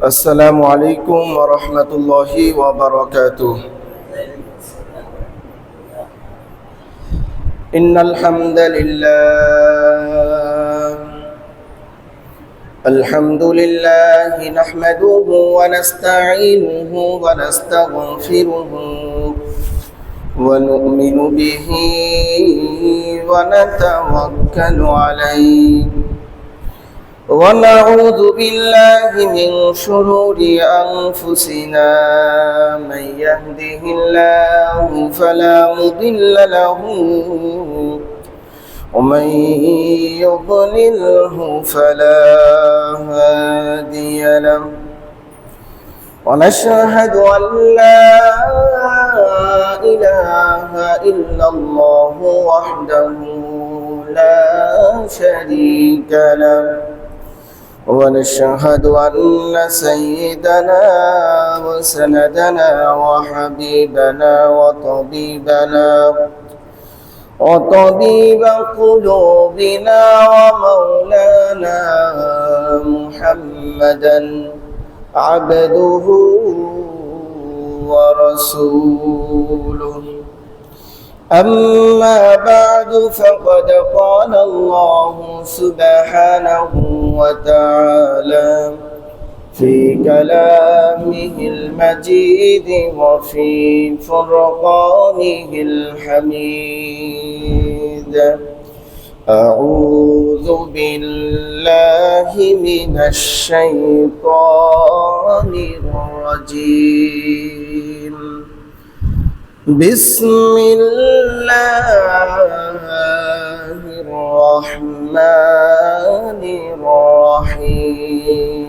السلام عليكم ورحمة الله وبركاته. إن الحمد لله نحمده ونستعينه ونستغفره ونؤمن به ونتوكل عليه ونعوذ بالله من شرور أنفسنا. من يهده الله فلا مضل له ومن يضلله فلا هادي له، ونشهد أن لا إله إلا الله وحده لا شريك له، ونشهد أن سيدنا وسندنا وحبيبنا وطبيب قلوبنا ومولانا محمدا عبده ورسوله. أما بعد فقد قال الله سبحانه وتعالى في كلامه المجيد وفي فرقانه الحميد: أعوذ بالله من الشيطان الرجيم. بسم الله الرحمن الرحيم.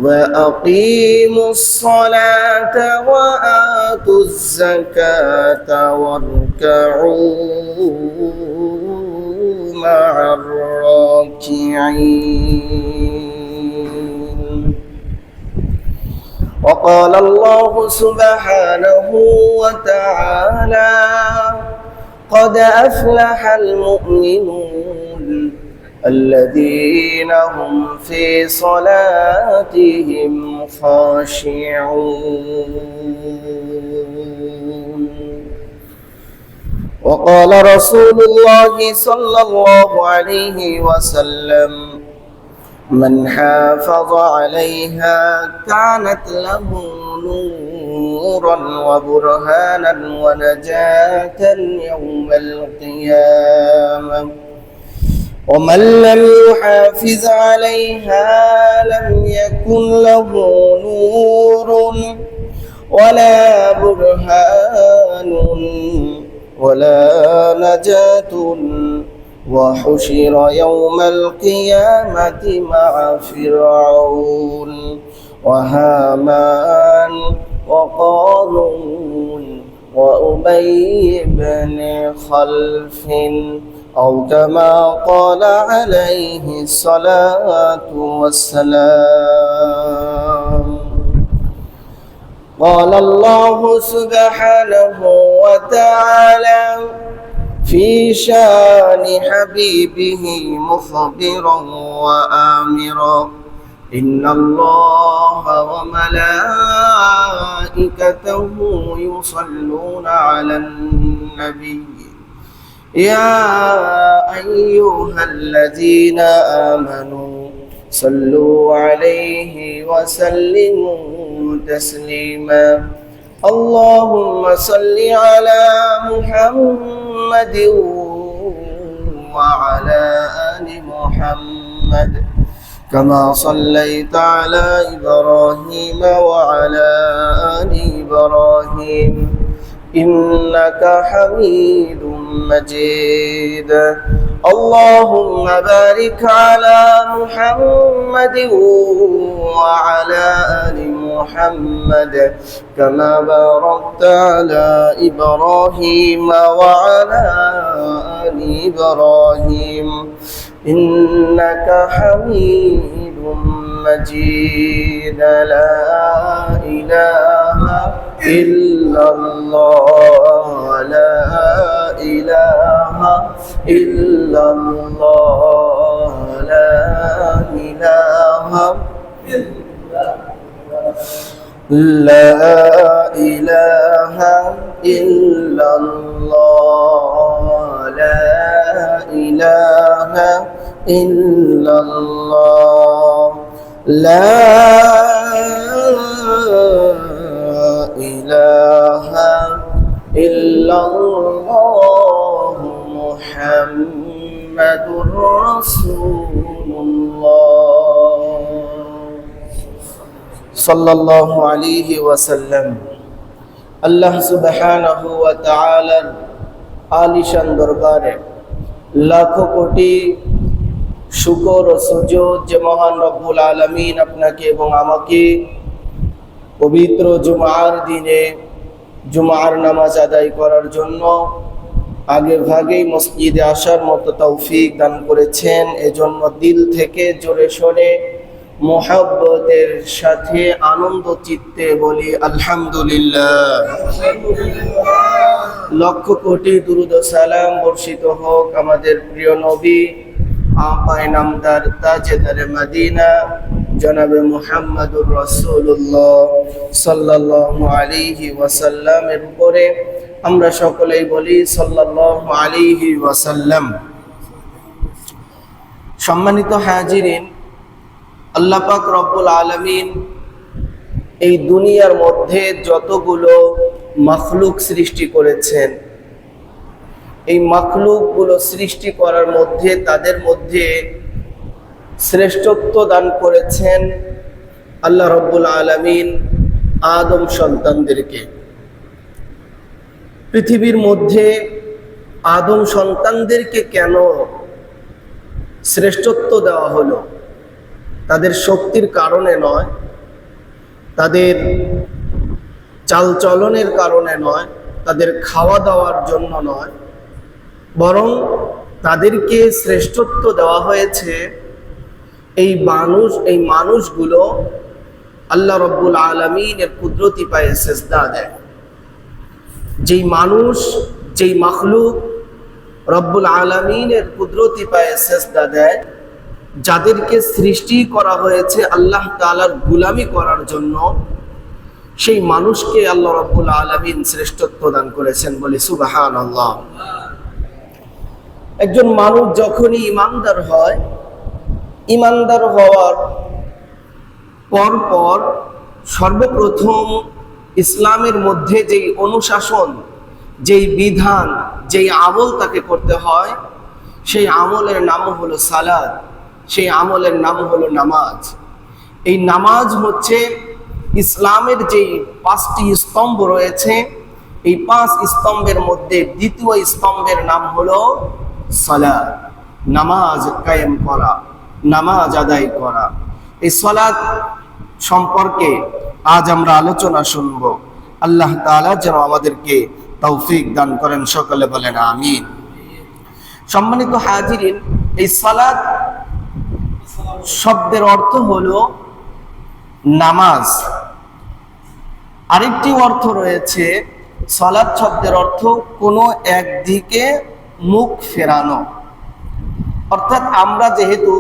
وأقيموا الصلاة وآتوا الزكاة واركعوا مع الراكعين. وقال الله سبحانه وتعالى: قد أفلح المؤمنون الذين هم في صلاتهم خاشعون. وقال رسول الله صلى الله عليه وسلم: من حافظ عليها كانت له نورا وبرهانا ونجاة يوم القيامة، ومن لم يحافظ عليها لم يكن له نور ولا برهان ولا نجاة، وحشر يوم القيامة مع فرعون وهامان وقارون وأبي بن خلف، أو كما قال عليه الصلاة والسلام. قال الله سبحانه وتعالى في شان حبيبه مخبرا وآمرا: إن الله وملائكته يصلون على النبي يا أيها الذين آمنوا صلوا عليه وسلموا تسليما. اللهم صل على محمد وعلى آل محمد كما صليت على إبراهيم وعلى آل إبراهيم إنك حميد مجيد. اللهم بارك على محمد وعلى آل محمد كما باركت على إبراهيم وعلى آل إبراهيم إنك حميد مجيد. لا إله إلا الله، لا إله إلا الله، لا إله لا إله إلا الله لا إله إلا الله لا إله إلا الله محمد رسول الله সাল্লাল্লাহু আলাইহি ওয়াসাল্লাম। আল্লাহ সুবহানাহু ওয়া তাআলার আলিশান দরবারে লাখো কোটি শুকর ও সুজুদ যে মহান রব্বুল আলামিন আপনাকে এবং আমাকে পবিত্র জুমার দিনে জুমার নামাজ আদায় করার জন্য আগে ভাগেই মসজিদে আসার মতো তৌফিক দান করেছেন। এজন্য দিল থেকে জোরে সোরে মোহাব্বতের সাথে আনন্দ চিত্তে বলি আলহামদুলিল্লাহ। লক্ষ কোটি দুরুদ ও সালাম বর্ষিত হোক আমাদের প্রিয় নবী আপায়ে নামদার তাজেদারে মদিনা জনাবে মুহাম্মদুর রাসূলুল্লাহ সাল্লাল্লাহু আলাইহি ওয়াসাল্লামের উপরে। আমরা সকলেই বলি সাল্লাল্লাহু আলাইহি ওয়াসাল্লাম। সম্মানিত হাজিরিন, আল্লাহ পাক রব্বুল আলামিন এই দুনিয়ার মধ্যে যতগুলো মাখলুক সৃষ্টি করেছেন, এই মাখলুকগুলো সৃষ্টি করার মধ্যে তাদের মধ্যে শ্রেষ্ঠত্ব দান করেছেন আল্লাহ রব্বুল আলামিন আদম সন্তানদেরকে। পৃথিবীর মধ্যে আদম সন্তানদেরকে কেন শ্রেষ্ঠত্ব দেওয়া হলো? তাদের শক্তির কারণে নয়, তাদের চালচলনের কারণে নয়, তাদের খাওয়া দাওয়ার জন্য নয়, বরং তাদেরকে শ্রেষ্ঠত্ব দেওয়া হয়েছে এই মানুষগুলো আল্লাহ রব্বুল আলামিনের কুদরতি পায়ে সেজদা দেয়। যেই মাখলুক রব্বুল আলামিনের কুদরতি পায়ে সেজদা দেয়, যাদেরকে সৃষ্টি করা হয়েছে আল্লাহ তাআলার গোলামি করার জন্য, সেই মানুষকে আল্লাহ রাব্বুল আলামিন শ্রেষ্ঠত্ব দান করেছেন। বলি সুবহানাল্লাহ। একজন মানুষ যখনই ইমানদার হয়, ইমানদার হওয়ার পর সর্বপ্রথম ইসলামের মধ্যে যেই অনুশাসন, যেই বিধান, যেই আমল তাকে করতে হয়, সেই আমলের নাম হলো সালাত, সেই আমলের নাম হলো নামাজ। এই নামাজ হচ্ছে ইসলামের যেই 5টি স্তম্ভ রয়েছে, এই 5 স্তম্ভের মধ্যে দ্বিতীয় স্তম্ভের নাম হলো সালাত, নামাজ কায়েম করা, নামাজ আদায় করা। এই সালাত সম্পর্কে আজ আমরা আলোচনা শুনবো। আল্লাহ তাআলা যেন আমাদেরকে তৌফিক দান করেন, সকলে বলেন আমিন। সম্মানিত হাজিরিন, এই সালাত শব্দের অর্থ হলো নামাজ। আরেকটি অর্থ রয়েছে, সালাত শব্দের অর্থ কোনো একদিকে মুখ ফেরানো। অর্থাৎ আমরা যেহেতু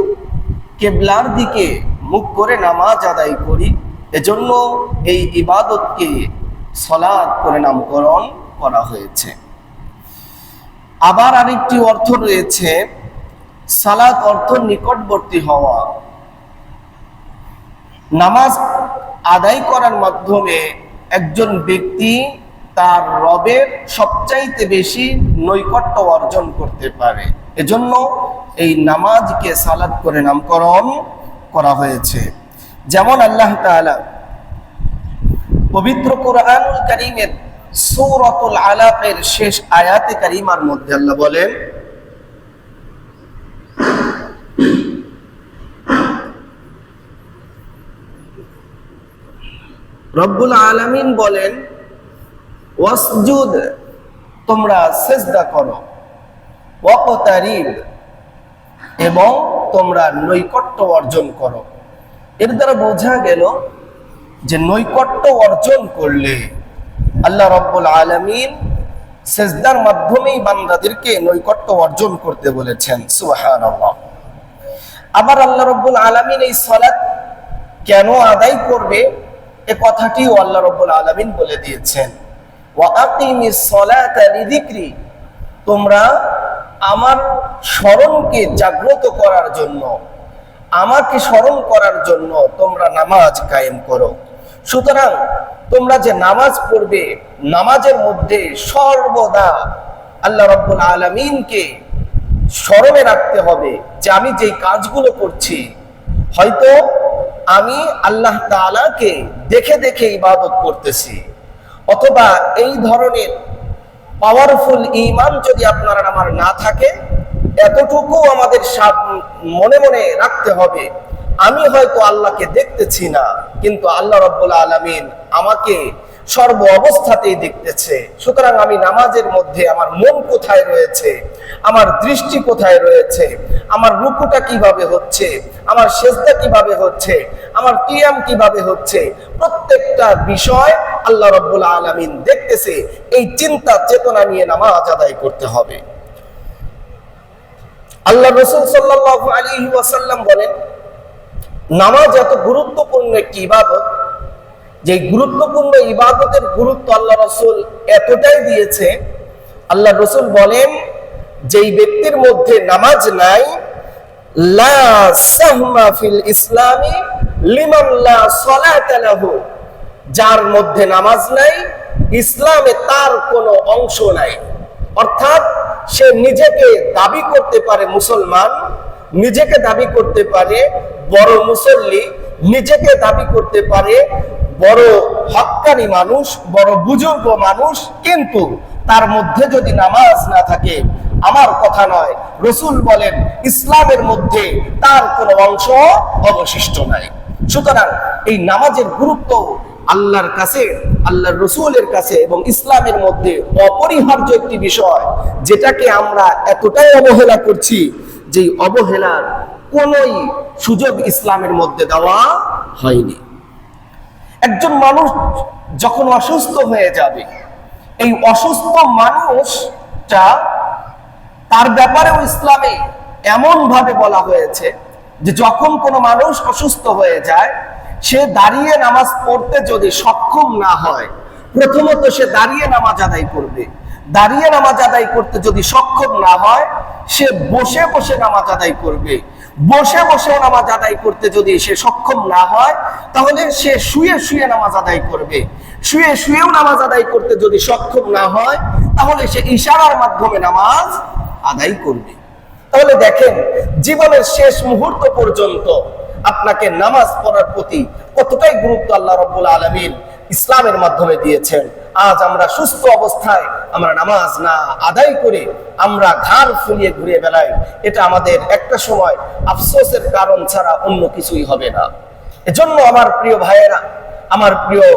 কিবলার দিকে মুখ করে নামাজ আদায় করি, এজন্য এই ইবাদতকে সালাত করে নামকরণ করা হয়েছে। আবার আরেকটি অর্থ রয়েছে, সালাত অর্থ নিকটবর্তী হওয়া। নামাজ আদায় করার মাধ্যমে একজন ব্যক্তি তার রবের সবচাইতে বেশি নৈকট্য অর্জন করতে পারে। এজন্য এই নামাজকে সালাত করে নামকরণ করা হয়েছে। যেমন আল্লাহ তাআলা পবিত্র কোরআনুল কারীমের সূরাতুল আলাকের শেষ আয়াতে কারিমার মধ্যে আল্লাহ বলেন, রব্বুল আলামিন বলেন, ওয়াসজুদ, তোমরা সিজদা করো, ওয়াকতারিব, এবং তোমরা নৈকট্য অর্জন করো। এর দ্বারা বোঝা গেল যে নৈকট্য অর্জন করলে আল্লাহ রব্বুল আলামিন সিজদার মাধ্যমেই বান্দাদেরকে নৈকট্য অর্জন করতে বলেছেন। সুবহানাল্লাহ। আবার আল্লাহ রাব্বুল আলামিন এই সালাত কেন আদায় করবে এ কথাটিও আল্লাহ রাব্বুল আলামিন বলে দিয়েছেন, ওয়া আকিমিস সালাতা লিযিকরি, তোমরা আমার স্মরণকে জাগ্রত করার জন্য, আমাকে স্মরণ করার জন্য তোমরা নামাজ কায়েম করো। সুতরাং তোমরা যে নামাজ পড়বে, নামাজের মধ্যে সর্বদা আল্লাহ রাব্বুল আলামিনকে স্মরণে রাখতে হবে যে আমি যে কাজগুলো করছি, হয়তো আমি আল্লাহ তাআলাকে দেখে দেখে ইবাদত করতেছি, অথবা এই ধরনের পাওয়ারফুল ঈমান যদি আপনার আমার না থাকে, এতটুকু আমাদের মনে মনে রাখতে হবে, আমি হয়তো আল্লাহকে দেখতেছি না, কিন্তু আল্লাহ রাব্বুল আলামিন আমাকে সর্ব অবস্থাতেই দেখতেছে। সুতরাং আমি নামাজের মধ্যে আমার মন কোথায় রয়েছে, আমার দৃষ্টি কোথায় রয়েছে, আমার রুকুটা কিভাবে হচ্ছে, আমার সিজদা কিভাবে হচ্ছে, আমার কিয়াম কিভাবে হচ্ছে, প্রত্যেকটা বিষয় আল্লাহ রাব্বুল আলামিন দেখতেছে। এই চিন্তা চেতনা নিয়ে নামাজ আদায় করতে হবে। আল্লাহ রাসূল সাল্লাল্লাহু আলাইহি ওয়াসাল্লাম বলেন, নামাজ এত গুরুত্বপূর্ণ একটি ইবাদত, যে গুরুত্বপূর্ণ ইবাদতের গুরুত্ব আল্লাহ রাসূল এতটাই দিয়েছে, আল্লাহ রাসূল বলেন, যেই ব্যক্তির মধ্যে নামাজ নাই, লা সাহমা ফিল ইসলামি লিমান লা সালাতা লাহু, যার মধ্যে নামাজ নাই ইসলামে তার কোনো অংশ নাই। অর্থাৎ সে নিজেকে দাবি করতে পারে মুসলমান, নিজেকে দাবি করতে পারে বড় মুসল্লি, নিজেকে দাবি করতে পারে বড় হক্কানি মানুষ, বড় বুজুর্গ মানুষ, কিন্তু তার মধ্যে যদি নামাজ না থাকে, আমার কথা নয়, রাসূল বলেন ইসলামের মধ্যে তার কোনো অংশ অবশিষ্ট নাই। সুতরাং এই নামাজের গুরুত্ব আল্লাহর কাছে, আল্লাহর রাসূলের কাছে এবং ইসলামের মধ্যে অপরিহার্য একটি বিষয়, যেটাকে আমরা এতটাই অবহেলা করছি, যে অবহেলার কোনোই সুযোগ ইসলামের মধ্যে দেওয়া হয়নি। একজন মানুষ যখন অসুস্থ হয়ে যাবে, এই অসুস্থ মানুষটা, তার ব্যাপারেও ইসলামে এমন ভাবে বলা হয়েছে যে যখন কোনো মানুষ অসুস্থ হয়ে যায়, সে দাঁড়িয়ে নামাজ পড়তে যদি সক্ষম না হয়, প্রথমত সে দাঁড়িয়ে নামাজ আদায় করবে। দাঁড়িয়ে নামাজ আদায় করতে যদি সক্ষম না হয়, সে বসে বসে নামাজ আদায় করবে। বসে বসেও নামাজ আদায় করতে যদি সে সক্ষম না হয়, তাহলে সে শুয়ে শুয়ে নামাজ আদায় করবে। শুয়ে শুয়েও নামাজ আদায় করতে যদি সক্ষম না হয়, তাহলে সে ইশারার মাধ্যমে নামাজ আদায় করবে। তাহলে দেখেন, জীবনের শেষ মুহূর্ত পর্যন্ত আপনাকে নামাজ পড়ার প্রতি কতটাই গুরুত্ব আল্লাহ রাব্বুল আলামিন ইসলামের মাধ্যমে দিয়েছেন। আজ আমরা সুস্থ অবস্থায় আমরা নামাজ না আদায় করে আমরা ঘাড় ফুলিয়ে ঘুরে বেড়াই, এটা আমাদের একটা সময় আফসোসের কারণ ছাড়া অন্য কিছুই হবে না। এজন্য আমার প্রিয় ভাইয়েরা, আমার প্রিয়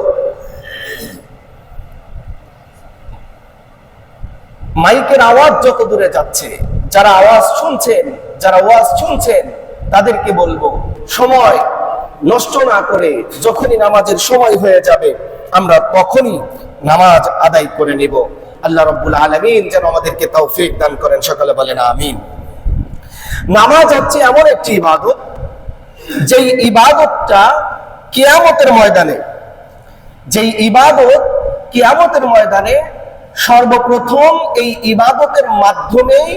মাইকের আওয়াজ যত দূরে যাচ্ছে, যারা আওয়াজ শুনছেন, যারা ওয়াজ শুনছেন, তাদেরকে বলবো, সময় নষ্ট না করে যখনই নামাজের সময় হয়ে যাবে, আমরা তখনই নামাজ আদায় করে নিব। আল্লাহ রাব্বুল আলামিন যেন আমাদেরকে তৌফিক দান করেন, সকলে বলেন আমিন। নামাজ হচ্ছে এমন একটি ইবাদত, যেই ইবাদতটা কিয়ামতের ময়দানে, যেই ইবাদত কিয়ামতের ময়দানে সর্বপ্রথম এই ইবাদতের মাধ্যমেই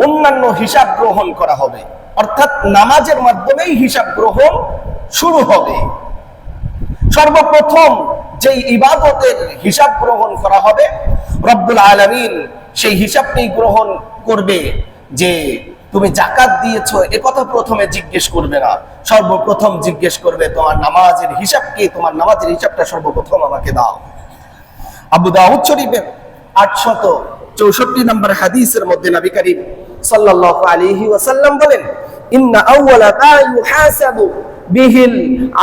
অন্যান্য হিসাব গ্রহণ করা হবে। অর্থাৎ নামাজের মাধ্যমেই হিসাব গ্রহণ শুরু হবে। সর্বপ্রথম যেই ইবাদতের হিসাব গ্রহণ করা হবে, রব্বুল আলামিন সেই হিসাবটি গ্রহণ করবে। যে তুমি যাকাত দিয়েছো এ কথা প্রথমে জিজ্ঞেস করবে না, সর্বপ্রথম জিজ্ঞেস করবে তোমার নামাজের হিসাব কি, তোমার নামাজের হিসাবটা সর্বপ্রথম আমাকে দাও। আবু দাউদ শরীফের 864 নম্বর হাদিসের মধ্যে নবী করিম সাল্লাল্লাহু আলাইহি ওয়াসাল্লাম বলেন, ইন্না আউওয়ালা মা ইউহাসাবু বিহিল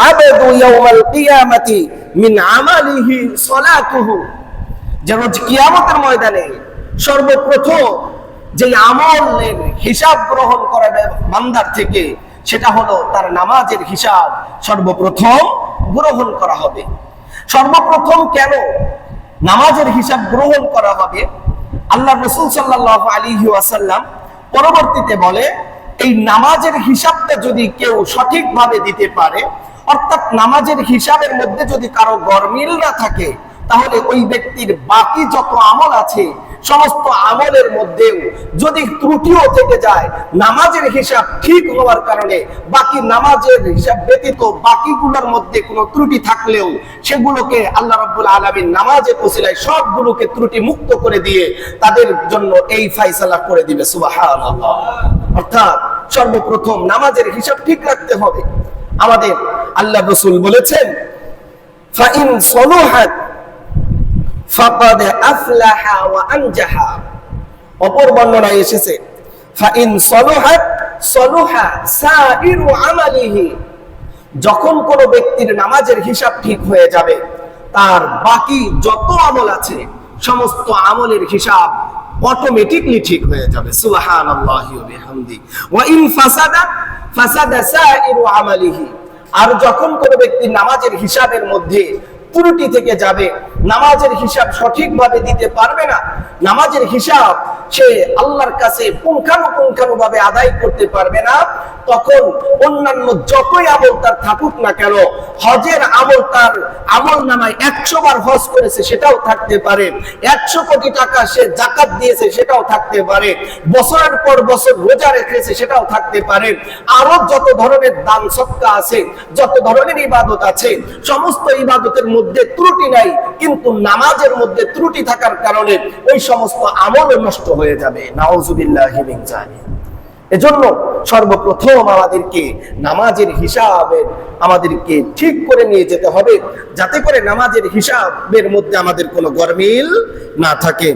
আবদু ইয়াউমাল কিয়ামাতি মিন আমালিহি সালাতুহু, যে রোজ কিয়ামতের ময়দানে সর্বপ্রথম যে আমলের হিসাব গ্রহণ করা বান্দার থেকে, সেটা হলো তার নামাজের হিসাব সর্বপ্রথম গ্রহণ করা হবে। সর্বপ্রথম কেন নামাজের হিসাব গ্রহণ করা হবে? আল্লাহ রাসূল সাল্লাল্লাহু আলাইহি ওয়াসাল্লাম পরবর্তীতে বলে, এই নামাজের হিসাবটা যদি কেউ সঠিকভাবে দিতে পারে, অর্থাৎ নামাজের হিসাবের মধ্যে যদি কারো গরমিল না থাকে, তাহলে ওই ব্যক্তির বাকি যত আমল আছে সমস্ত আমলের মধ্যেও যদি ত্রুটিও থেকে যায়, নামাজের হিসাব ঠিক হওয়ার কারণে বাকি নামাজের হিসাব ব্যতীত বাকিগুলোর মধ্যে কোনো ত্রুটি থাকলেও সেগুলোকে আল্লাহ রাব্বুল আলামিন নামাজের ওসিলায় সবগুলোকে ত্রুটি মুক্ত করে দিয়ে তাদের জন্য এই ফয়সালা করে দিবে। সুবহানাল্লাহ। অর্থাৎ সর্বপ্রথম নামাজের হিসাব ঠিক রাখতে হবে। আমাদের আল্লাহ রাসূল বলেছেন, ফাইন সলুহাত ফাকাদ আফলাহা ওয়া আনজাহা। অপর বর্ণনায় এসেছে, ফাইন সলুহাত সলুহা সাইরু আমালিহি। যখন কোনো ব্যক্তির নামাজের হিসাব ঠিক হয়ে যাবে, তার বাকি যত আমল আছে সমস্ত আমলের হিসাব অটোমেটিকলি ঠিক হয়ে যাবে। সুবহানাল্লাহি ওয়া বিহামদি। ওয়া ইন ফাসাদা ফাসাদা সাইরু আমালিহি। আর যখন কোনো ব্যক্তি নামাজের হিসাবের মধ্যে ত্রুটি থেকে যাবে, নামাজের হিসাব সঠিকভাবে দিতে পারবে না, নামাজের হিসাব সে আল্লাহর কাছে পুঙ্খানুপুঙ্খানুভাবে আদায় করতে পারবে না, তখন অন্যান্য যতই আমল তার থাকুক না কেন, হজের আমল তার আমল নামায় 100 বার হজ করেছে সেটাও থাকতে পারে, 100 কোটি টাকা সে যাকাত দিয়েছে সেটাও থাকতে পারে, বছরের পর বছর রোজা রেখেছে সেটাও থাকতে পারে, আরো যত ধরনের দান সদকা আছে, যত ধরনের ইবাদত আছে, সমস্ত ইবাদতের মধ্যে ত্রুটি নাই, কিন্তু নামাজের মধ্যে ত্রুটি থাকার কারণে ওই সমস্ত আমল নষ্ট হয়ে যাবে। নাউযুবিল্লাহি মিন যালিক। এজন্য সর্বপ্রথম আমাদেরকে নামাজের হিসাবের আমাদেরকে ঠিক করে নিয়ে যেতে হবে, যাতে করে নামাজের হিসাবের মধ্যে আমাদের কোনো গরমিল না থাকে।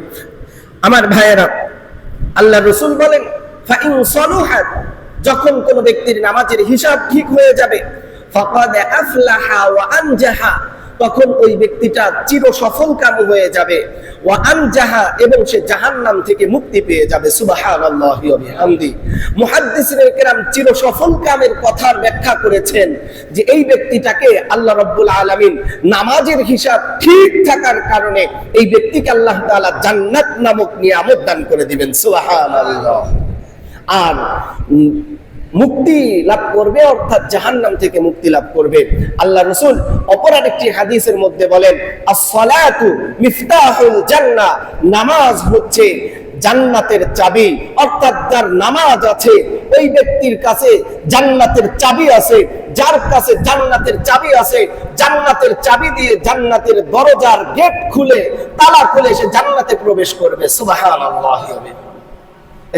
আমার ভাইয়েরা, আল্লাহ রাসূল বলেন, ফাইন সলুহাত, যখন কোনো ব্যক্তির নামাজের হিসাব ঠিক হয়ে যাবে, ফাকাদ আফলাহা ওয়া আনজাহা, তখন ওই ব্যক্তিটা চির সফল কাম হয়ে যাবে, ওয়া আনজাহা, এবং সে জাহান্নাম থেকে মুক্তি পেয়ে যাবে। সুবহানাল্লাহি ওয়া বিহামদি। মুহাদ্দিসিনে কেরাম চির সফল কামের কথার ব্যাখ্যা করেছেন যে এই ব্যক্তিটাকে আল্লাহ রাব্বুল আলামিন নামাজের হিসাব ঠিক থাকার কারণে এই ব্যক্তিকে আল্লাহ তাআলা জান্নাত নামক নিয়ামত দান করে দিবেন। সুবহানাল্লাহ। আর মুক্তি লাভ করবে, অর্থাৎ জাহান্নাম থেকে মুক্তি লাভ করবে। আল্লাহ রাসূল অপর আরেকটি হাদিসের মধ্যে বলেন, আস-সালাতু মিফতাহুল জান্নাহ, নামাজ হচ্ছে জান্নাতের চাবি। অর্থাৎ যার নামাজ আছে ওই ব্যক্তির কাছে জান্নাতের চাবি আছে। যার কাছে জান্নাতের চাবি আছে, জান্নাতের চাবি দিয়ে জান্নাতের দরজার গেট খুলে, তালা খুলে সে জান্নাতে প্রবেশ করবে। সুবহানাল্লাহ।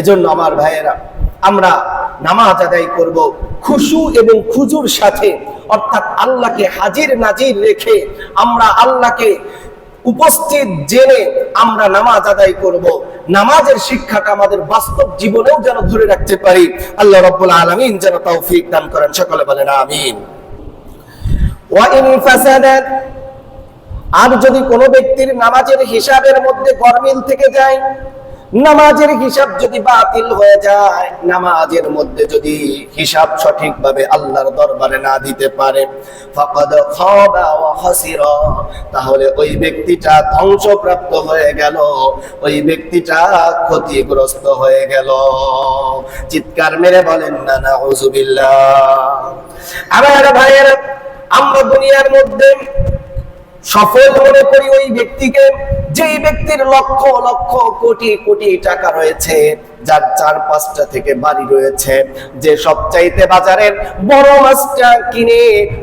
এজন্য আমার ভাইয়েরা, আমরা নামাজ আদায় করব খুশু এবং খুজুর সাথে, অর্থাৎ আল্লাহকে হাজির নাজির রেখে, আমরা আল্লাহকে উপস্থিত জেনে আমরা নামাজ আদায় করব। নামাজের শিক্ষাটা আমাদের বাস্তব জীবনেও যেন ধরে রাখতে পারি। আল্লাহ রাব্বুল আলামিন যেন তৌফিক দান করেন। সকলে বলেন আমিন। ওয়া ইন ফাসাদাত, আর যদি কোনো ব্যক্তির নামাজের হিসাবের মধ্যে গরমিল থেকে যায়, নামাজের হিসাব যদি বাতিল হয়ে যায়, নামাজের মধ্যে যদি হিসাব সঠিকভাবে আল্লাহর দরবারে না দিতে পারে, ফাকাদ খাবা ওয়া খাসিরা, তাহলে ওই ব্যক্তিটা ধ্বংসপ্রাপ্ত হয়ে গেল, ওই ব্যক্তিটা ক্ষতিগ্রস্ত হয়ে গেল। চিৎকার মেরে বলেন না নাউযুবিল্লাহ। আমার ভাইয়েরা, আমরা দুনিয়ার মধ্যে সফল মনে করি ওই ব্যক্তিকে যেই ব্যক্তির লক্ষ লক্ষ কোটি কোটি টাকা রয়েছে, যার 4-5টা থেকে বাড়ি রয়েছে, যে সবচাইতে বাজারের বড় মাছটা কিনে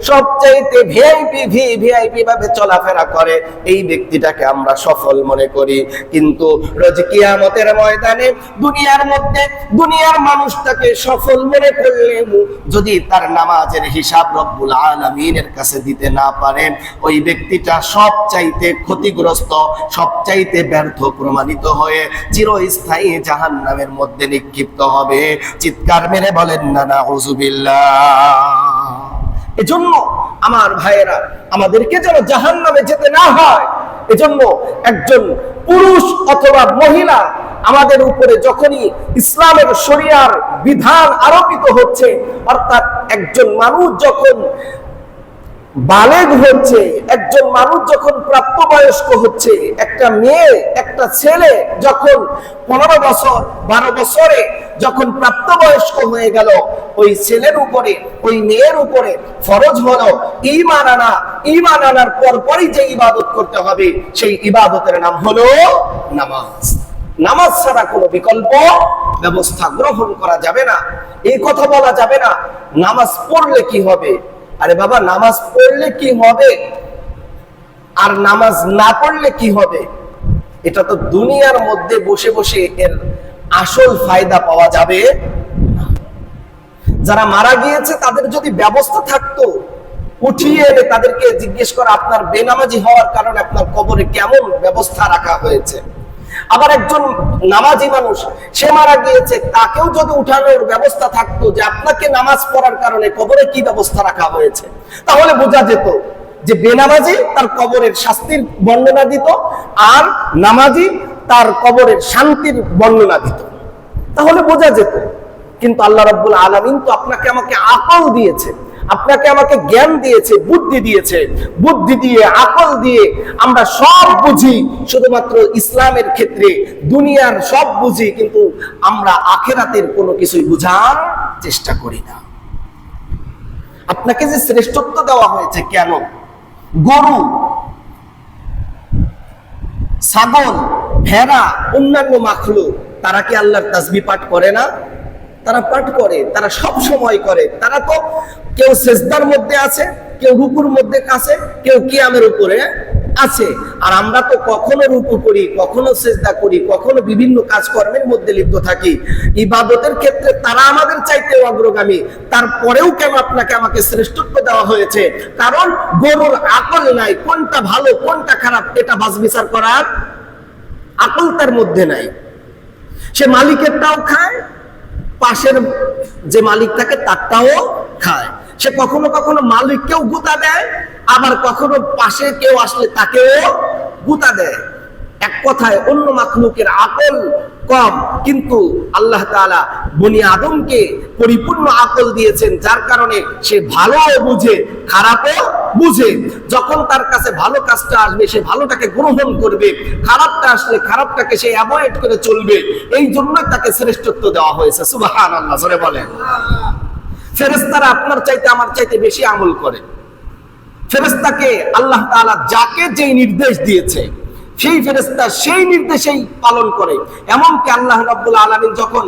সবচাইতে ভিআইপি ভাবে চলাফেরা করে, এই ব্যক্তিটাকে আমরা সফল মনে করি। কিন্তু রোজ কিয়ামতের ময়দানে দুনিয়ার মধ্যে দুনিয়ার মানুষটাকে সফল মনে করলে যদি তার নামাজের হিসাব রব্বুল আলামিনের কাছে দিতে না পারে, ওই ব্যক্তিটা সবচাইতে ক্ষতিগ্রস্ত, সবচাইতে ব্যর্থ প্রমাণিত হয়ে চিরস্থায়ী জাহান্নামের মধ্যে নিক্ষিপ্ত হবে। চিৎকার মেরে বলেন না নাউযুবিল্লাহ। এজন্য আমার ভাইয়েরা, আমাদেরকে যেন জাহান্নামে যেতে না হয়, এজন্য একজন পুরুষ অথবা মহিলা আমাদের উপরে যখনই ইসলামের শরিয়ার বিধান আরোপিত হচ্ছে, অর্থাৎ একজন মানুষ যখন বালেগ হচ্ছে, একজন মানুষ যখন প্রাপ্তবয়স্ক হচ্ছে, একটা মেয়ে একটা ছেলে যখন 15 বছর 12 বছরে যখন প্রাপ্তবয়স্ক হয়ে গেল, ওই ছেলের উপরে ওই মেয়ের উপরে ফরজ হলো ঈমান আনা। ঈমান আনার পরপরই যে ইবাদত করতে হবে সেই ইবাদতের নাম হলো নামাজ। নামাজ ছাড়া কোনো বিকল্প ব্যবস্থা গ্রহণ করা যাবে না। এই কথা বলা যাবে না নামাজ পড়লে কি হবে। আরে বাবা, নামাজ পড়লে কি হবে আর নামাজ না পড়লে কি হবে, এটা তো দুনিয়ার মধ্যে বসে বসে এর আসল ফায়দা পাওয়া যাবে। যারা মারা গিয়েছে তাদের যদি ব্যবস্থা থাকতো, উঠিয়ে এনে তাদেরকে জিজ্ঞেস করা আপনার বেনামাজি হওয়ার কারণে আপনার কবরে কেমন ব্যবস্থা রাখা হয়েছে। আবার একজন নামাজি মানুষ সে মারা গিয়েছে, তাকেও যদি উঠানোর ব্যবস্থা থাকতো যে আপনাকে নামাজ পড়ার কারণে কবরে কি ব্যবস্থা রাখা হয়েছে, তাহলে বোঝা যেত যে বেনামাজি তার কবরের শাস্তির বর্ণনা দিত আর নামাজি তার কবরের শান্তির বর্ণনা দিত, তাহলে বোঝা যেত। কিন্তু আল্লাহ রাব্বুল আলামিন তো আপনাকে আমাকে আকল দিয়েছে, আপনাকে আমাকে জ্ঞান দিয়েছে, বুদ্ধি দিয়েছে। বুদ্ধি দিয়ে আকল দিয়ে আমরা সব বুঝি, শুধুমাত্র ইসলামের ক্ষেত্রে দুনিয়ার সব বুঝি, কিন্তু আমরা আখিরাতের কোনো কিছুই বুঝার চেষ্টা করি না। আপনাকে যে শ্রেষ্ঠত্ব দেওয়া হয়েছে কেন? গরু, ছাগল, ভেড়া, অন্যান্য মাখলুক তারা কি আল্লাহর তাসবিহ পাঠ করে না? তারা পাঠ করে, তারা সব সময় করে। তারা তো কেউ সেজদার মধ্যে আছে, কেউ রুকুর মধ্যে আছে, কেউ কিয়ামের উপরে আছে। আর আমরা তো কখনো রুকু করি, কখনো সেজদা করি, কখনো বিভিন্ন কাজকর্মের মধ্যে লিপ্ত থাকি। ইবাদতের ক্ষেত্রে তারা আমাদের চাইতে অগ্রগামী, তারপরেও কেন আপনাকে আমাকে শ্রেষ্ঠত্ব দেওয়া হয়েছে? কারণ গরুর আকল নাই, কোনটা ভালো কোনটা খারাপ এটা বাছ বিচার করার আকল তার মধ্যে নাই। সে মালিকেরটাও খায়, পাশের যে মালিক থাকে তারটাও খায়। সে কখনো কখনো মালিককেও গুতা দেয়, আবার কখনো পাশে কেউ আসলে তাকেও গুতা দেয়। এক কথায় অন্য মাখলুকের আকল কম, কিন্তু আল্লাহ তাআলা বনি আদমকে পরিপূর্ণ আকল দিয়েছেন, যার কারণে সে ভালো বুঝে খারাপও বুঝে। যখন তার কাছে ভালো কাজটা আসবে সে ভালোটাকে গ্রহণ করবে, খারাপটা আসলে খারাপটাকে সে অ্যাভয়েড করে চলবে। এই জন্যই তাকে শ্রেষ্ঠত্ব দেওয়া হয়েছে। সুবহানাল্লাহ, জোরে বলেন। ফেরেশতারা আপনার চাইতে আমার চাইতে বেশি আমল করে। ফেরেশতাকে আল্লাহ তাআলা যাকে যেই নির্দেশ দিয়েছে সেই ফেরেশতা সেই নির্দেশেই পালন করে। এমনকি আল্লাহ রাব্বুল আলামিন যখন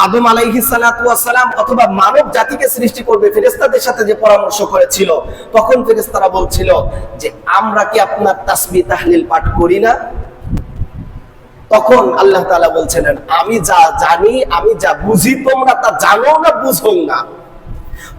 আদম আলাইহিস সালাতু ওয়াস সালাম অথবা মানব জাতিকে সৃষ্টি করবে, ফেরেশতাদের সাথে যে পরামর্শ করেছিল, তখন ফেরেশতারা বলছিল যে আমরা কি আপনার তাসবিহ তাহলিল পাঠ করি না? তখন আল্লাহ তাআলা বলছিলেন আমি যা জানি, আমি যা বুঝি তোমরা তা জানো না, বুঝো না।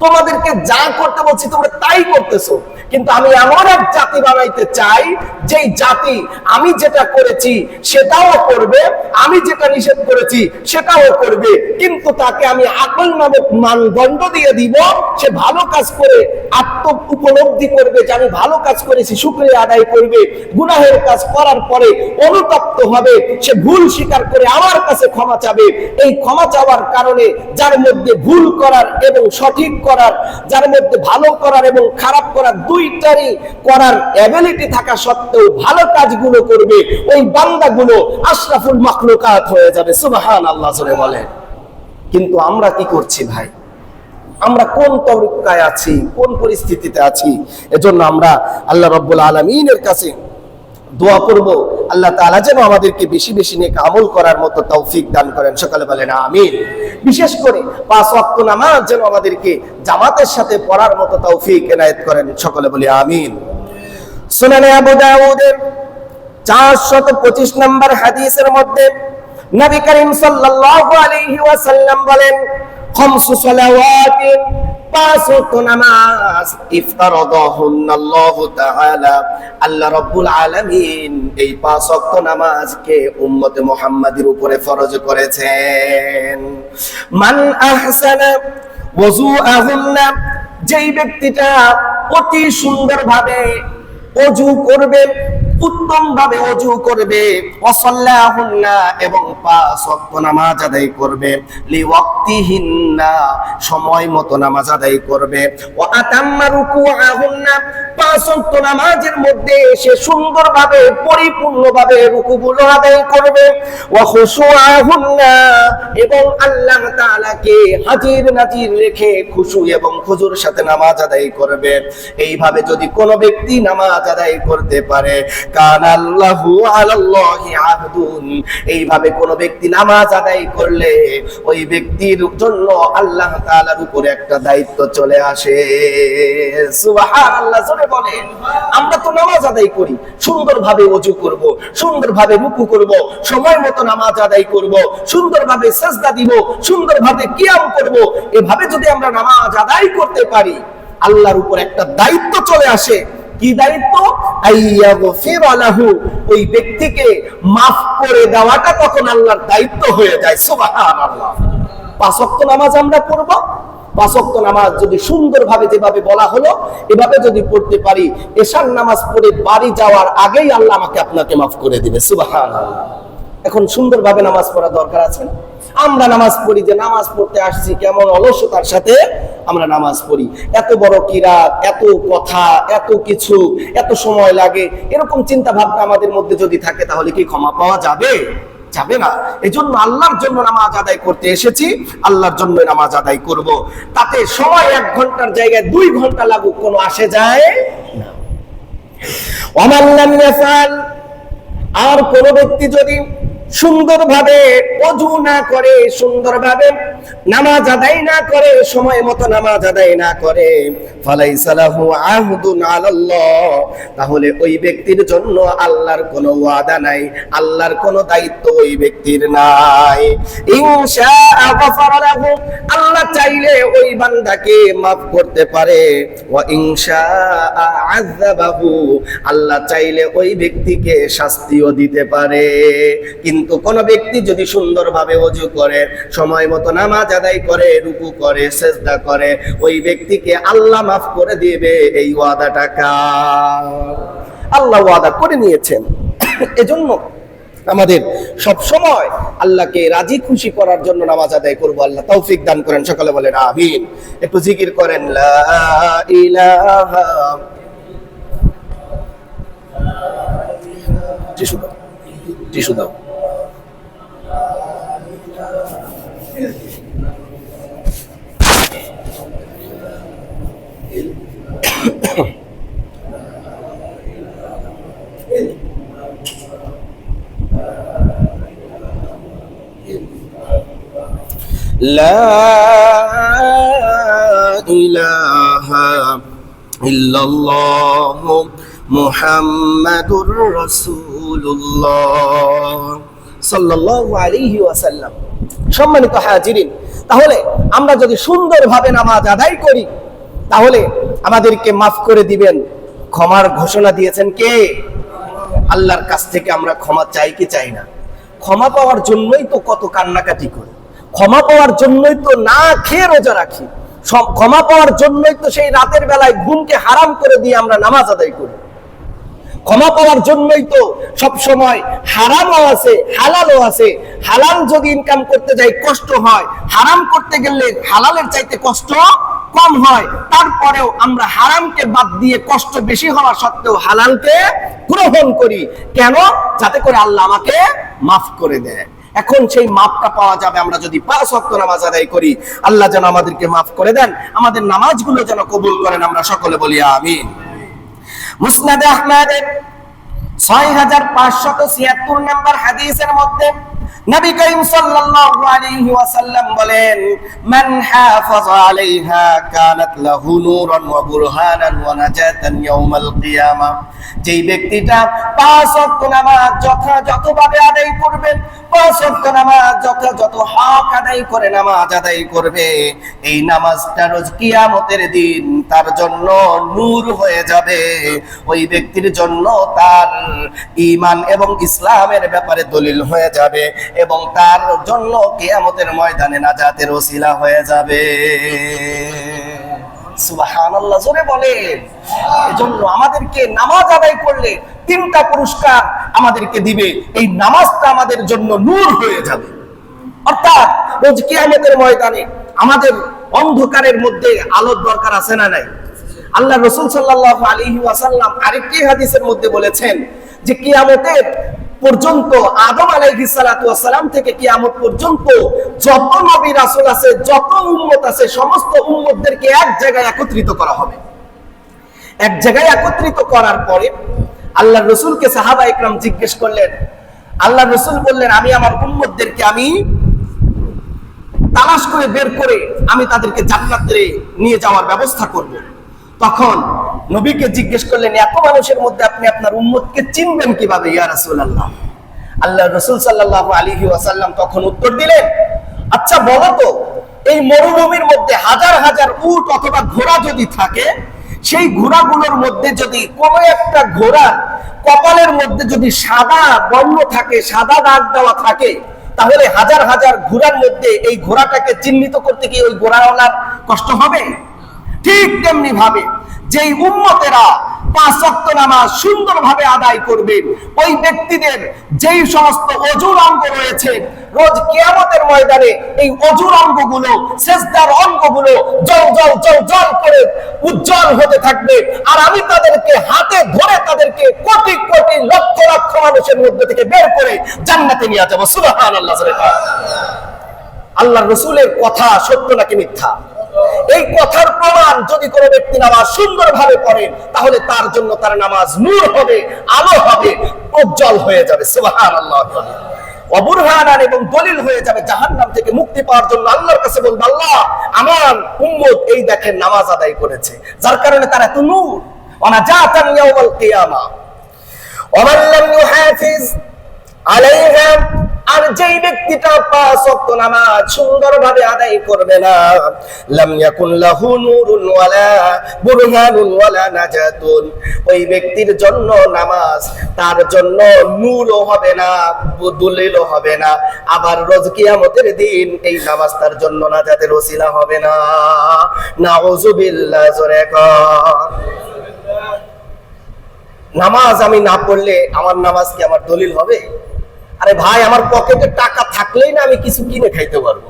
তোমাদেরকে যা করতে বলছি তোমরা তাই করতেছো, কিন্তু আমি এমন এক জাতি বানাইতে চাই যেই জাতি আমি যেটা করেছি সেটাও করবে, আমি যেটা নিষেধ করেছি সেটাও করবে, কিন্তু তাকে আমি আকল নামক মানদণ্ড দিয়ে দিব। সে ভালো কাজ করে আত্ম উপলব্ধি করবে যে আমি ভালো কাজ করেছি, শুকরিয়া আদায় করবে। গুনাহের কাজ করার পরে অনুতপ্ত হবে, সে ভুল স্বীকার করে আমার কাছে ক্ষমা চাবে। এই ক্ষমা চাওয়ার কারণে যার মধ্যে ভুল করার এবং সঠিক করার, যার মধ্যে ভালো করার এবং খারাপ করার দুইটারই করার এবিলিটি থাকা সত্ত্বেও ভালো কাজগুলো করবে, ওই বান্দাগুলো আশরাফুল মাখলুকাত হয়ে যাবে। সুবহানাল্লাহ, জোরে বলেন। কিন্তু আমরা কি করছি ভাই? আমরা কোন তরিকায় আছি, কোন পরিস্থিতিতে আছি? এজন্য আমরা আল্লাহ রাব্বুল আলামিনের কাছে দোয়া করব, আল্লাহ তাআলা যেন আমাদেরকে বেশি বেশি নেক আমল করার মতো তৌফিক দান করেন। সকলে বলেন আমিন। বিশেষ করে 5 ওয়াক্ত নামাজ যেন আমাদেরকে জামাতের সাথে পড়ার মতো তৌফিক এনায়েত করেন। সকলে বলি আমিন। সুনানে আবু দাউদের 425 নম্বর হাদিসের মধ্যে নবী করিম সাল্লাল্লাহু আলাইহি ওয়াসাল্লাম বলেন, খামসু সালাওয়াতিন, 5 ওয়াক্ত নামাজ, ইফতারাদাহুন্নাল্লাহু তাআলা, আল্লাহ রাব্বুল আলামিন এই 5 ওয়াক্ত নামাজকে উম্মতে মুহাম্মাদের উপরে ফরজ করেছেন। মান আহসানা ওযুআহুন্না, যেই ব্যক্তিটা অতি সুন্দরভাবে ওযু করবে, উত্তম ভাবে ওযু করবে, ওয়াসাল্লাহুন্না এবং 5 ওয়াক্ত নামাজ আদায় করবে, লিওয়াক্তিহিন্না সময় মতো নামাজ আদায় করবে, ওয়া আতাম্মা রুকুআহুন্না 5 ওয়াক্ত নামাজের মধ্যে সে সুন্দরভাবে পরিপূর্ণভাবে রুকুগুলো আদায় করবে, ওয়া খুশুআহুন্না এবং আল্লাহ তাআলাকে হাজির নাজির রেখে খুশু এবং খুজুর সাথে নামাজ আদায় করবে। এইভাবে যদি কোনো ব্যক্তি নামাজ আদায় করতে পারে, কানাল্লাহু আলাল্লাহি আহদুন, এইভাবে কোনো ব্যক্তি নামাজ আদায় করলে ওই ব্যক্তির জন্য আল্লাহ তাআলার উপরে একটা দায়িত্ব চলে আসে। সুবহানাল্লাহ, জোরে বলেন। আমরা তো নামাজ আদায় করি, সুন্দরভাবে ওযু করব, সুন্দরভাবে রুকু করব, সময় মতো নামাজ আদায় করব, সুন্দরভাবে সিজদা দিব, সুন্দরভাবে কিয়াম করব। এভাবে যদি আমরা নামাজ আদায় করতে পারি, আল্লাহর উপর একটা দায়িত্ব চলে আসে। কি দায়িত্ব? আইয়াগফির লাহু, ওই ব্যক্তিকে মাফ করে দেওয়াটা তখন আল্লাহর দায়িত্ব হয়ে যায়। সুবহানাল্লাহ। 5 ওয়াক্ত নামাজ আমরা পড়ব, 5 ওয়াক্ত নামাজ যদি সুন্দরভাবে যেভাবে বলা হলো এভাবে যদি পড়তে পারি, এশার নামাজ পড়ে বাড়ি যাওয়ার আগেই আল্লাহ আমাকে আপনাকে মাফ করে দিবে। সুবহানাল্লাহ। এখন সুন্দরভাবে নামাজ পড়া দরকার আছে। আমরা নামাজ পড়ি যে নামাজ পড়তে আসছি, কেমন অলসতার সাথে আমরা নামাজ পড়ি। এত বড় কিরাত, এত কথা, এত কিছু, এত সময় লাগে, এরকম চিন্তা ভাবনা আমাদের মধ্যে যদি থাকে তাহলে কি ক্ষমা পাওয়া যাবে? যাবে না। এজন্য আল্লাহর জন্য নামাজ আদায় করতে এসেছি, আল্লাহর জন্য নামাজ আদায় করব। তাতে সময় 1 ঘন্টার জায়গায় 2 ঘন্টা লাগুক, কোনো আসে যায় না। ওয়ামান লাম ইয়াফআল, আর কোন ব্যক্তি যদি সুন্দরভাবে ওযু না করে, সুন্দরভাবে নামাজ আদায় না করে, সময় মতো নামাজ আদায় না করে, ফালাইসা লাহু আহদুন আলাল্লাহ, তাহলে ওই ব্যক্তির জন্য আল্লাহর কোনো ওয়াদা নাই, আল্লাহর কোনো দায়িত্ব ওই ব্যক্তির নাই। ইনশাআ গফারা লাহু, আল্লাহ চাইলে ওই বান্দাকে maaf করতে পারে, ওয়া ইনশাআ আযাবাহু, আল্লাহ চাইলে ওই ব্যক্তিকে শাস্তিও দিতে পারে। কিন্তু কোন ব্যক্তি যদি সুন্দরভাবে ওযু করে, সময় মতো নামাজ আদায় করে, রুকু করে, সিজদা করে, ওই ব্যক্তিকে আল্লাহ মাফ করে দিবে। এই ওয়াদাটা কার? আল্লাহ ওয়াদা করে নিয়েছেন। এজন্য আমাদের সব সময় আল্লাহকে রাজি খুশি করার জন্য নামাজ আদায় করব। আল্লাহ তৌফিক দান করেন। সকলে বলেন আমিন। একটু জিকির করেন, লা ইলাহা। টিস্যু দাও, টিস্যু দাও। লা ইলাহা ইল্লাল্লাহ মুহাম্মাদুর রাসূলুল্লাহ সাল্লাল্লাহু আলাইহি ওয়াসাল্লাম। সম্মানিত হাজিরিন, তাহলে আমরা যদি সুন্দরভাবে নামাজ আদায় করি তাহলে আমাদেরকে মাফ করে দিবেন। ক্ষমার ঘোষণা দিয়েছেন কে? আল্লাহর কাছ থেকে আমরা ক্ষমা চাই কি চাই না? ক্ষমা পাওয়ার জন্যই তো কত কান্নাকাটি করি, ক্ষমা পাওয়ার জন্যই তো না খেয়ে রোজা রাখি, ক্ষমা পাওয়ার জন্যই তো সেই রাতের বেলায় ঘুমকে হারাম করে দিয়ে আমরা নামাজ আদায় করি, ক্ষমা পাওয়ার জন্যই তো সব সময় হারামও আছে হালালও আছে। হালাল যদি ইনকাম করতে যাই কষ্ট হয়, হারাম করতে গেলে হালালের চাইতে কষ্ট কম হয়। তারপরেও আমরা হারামকে বাদ দিয়ে কষ্ট বেশি হওয়া সত্ত্বেও হালালকে গ্রহণ করি। কেন? যাতে করে আল্লাহ আমাকে মাফ করে দেয়। এখন সেই মাফটা পাওয়া যাবে আমরা যদি 5 ওয়াক্ত নামাজ আদায় করি। আল্লাহ যেন আমাদেরকে মাফ করে দেন, আমাদের নামাজগুলো যেন কবুল করেন। আমরা সকলে বলি আমিন। মুসনাদে আহমদের 6576 নম্বর হাদিসের মধ্যে নবী করিম সাল্লাল্লাহু আলাইহি ওয়াসাল্লাম বলেন, মান হাফাযা আলাইহা কানাত লাহু নূরান ওয়া বুরহানান ওয়া নাজাতান ইয়াউমাল কিয়ামা। যেই ব্যক্তিটা 5 ওয়াক্ত নামাজ যথাযথভাবে আদায় করবে, 5 ওয়াক্ত নামাজ যথাযথ হক আদায় করে নামাজ আদায় করবে, এই নামাজটা রোজ কিয়ামতের দিন তার জন্য নূর হয়ে যাবে। ওই ব্যক্তির জন্য তার ঈমান এবং ইসলামের ব্যাপারে দলিল হয়ে যাবে এবং তার জন্য কিয়ামতের ময়দানে নাজাতের ওসিলা হয়ে যাবে। সুবহানাল্লাহ, জোরে বলেন। এজন্য আমাদেরকে নামাজ আদায় করলে তিনটা পুরস্কার আমাদেরকে দিবে। এই নামাজটা আমাদের জন্য নূর হয়ে যাবে। অর্থাৎ রোজ কিয়ামতের ময়দানে আমাদের অন্ধকারের মধ্যে আলোর দরকার আছে না নাই? আল্লাহ রাসূল সাল্লাল্লাহু আলাইহি ওয়াসাল্লাম আরেকটি হাদিসের মধ্যে বলেছেন যে কিয়ামতের পর্যন্ত আদম আলাইহিস সালাতু ওয়াস সালাম থেকে কিয়ামত পর্যন্ত যত নবী রাসূল আছে, যত উম্মত আছে, সমস্ত উম্মতদেরকে এক জায়গায় একত্রিত করা হবে। এক জায়গায় একত্রিত করার পরে আল্লাহর রাসূলকে সাহাবা ইকরাম জিজ্ঞেস করলেন, আল্লাহর রাসূল বললেন, আমি আমার উম্মতদেরকে আমি তালাশ করে বের করে আমি তাদেরকে জান্নাতে নিয়ে যাওয়ার ব্যবস্থা করব। তখন নবীকে জিজ্ঞেস করলেন, এত মানুষের মধ্যে আপনি আপনার উম্মতকে চিনবেন কিভাবে ইয়া রাসূলুল্লাহ? আল্লাহর রাসূল সাল্লাল্লাহু আলাইহি ওয়াসাল্লাম তখন উত্তর দিলেন, আচ্ছা বলো তো, এই মরুভূমির মধ্যে হাজার হাজার উট অথবা ঘোড়া যদি থাকে, সেই ঘোড়াগুলোর মধ্যে যদি কোনো একটা ঘোড়ার কপালের মধ্যে যদি সাদা বর্ণ থাকে, সাদা দাগ দেওয়া থাকে, তাহলে হাজার হাজার ঘোড়ার মধ্যে এই ঘোড়াটাকে চিহ্নিত করতে কি ওই ঘোড়াওয়ালার কষ্ট হবে? ঠিক তেমনি ভাবে যেই উম্মতেরা 5 ওয়াক্ত নামাজ সুন্দরভাবে আদায় করবে, ওই ব্যক্তিদের যেই সমস্ত অজুর অঙ্গ রয়েছে, রোজ কিয়ামতের ময়দানে এই অজুর অঙ্গগুলো, সিজদার অঙ্গগুলো জল জল জল জল করে উজ্জ্বল হতে থাকবে। আর আমি তাদেরকে হাতে ধরে তাদেরকে কোটি কোটি লক্ষ লক্ষ মানুষের মধ্যে থেকে বের করে জান্নাতে নিয়ে যাব। সুবহানাল্লাহ। আল্লাহর রাসূলের কথা সত্য নাকি মিথ্যা? এই কথার প্রমাণ যদি কোনো ব্যক্তি নামাজ সুন্দরভাবে পড়ে, তাহলে তার জন্য তার নামাজ নূর হবে, আলো হবে, উজ্জ্বল হয়ে যাবে। সুবহানাল্লাহ। অবুরহানান এবং দলিল হয়ে যাবে জাহান্নাম থেকে মুক্তি পাওয়ার জন্য। আল্লাহর কাছে বলবে, আল্লাহ আমার উম্মত এই দেখেন নামাজ আদায় করেছে, যার কারণে তার এত নূর। ওয়ানাজাতান ইয়াউমাল কিয়ামা ওয়া মান লাম ইউহাফিজ আলাইহা, আর যেই ব্যক্তিটা 5 ওয়াক্ত নামাজ সুন্দরভাবে আদায় করবে না, লাম ইয়াকুন লাহু নূরুন ওয়ালা বুরহানুন ওয়ালা নাজাতুন, ওই ব্যক্তির জন্য নামাজ তার জন্য নূরও হবে না, দলিলও হবে না, আবার রোজ কিয়ামতের দিন এই নামাজ তার জন্য নাজাতের ওসিলা হবে না। নাউযুবিল্লাহ। জোরে কর। নামাজ আমি না পড়লে আমার নামাজ কি আমার দলিল হবে? আরে ভাই, আমার পকেটে টাকা থাকলেই না আমি কিছু কিনে খাইতে পারবো।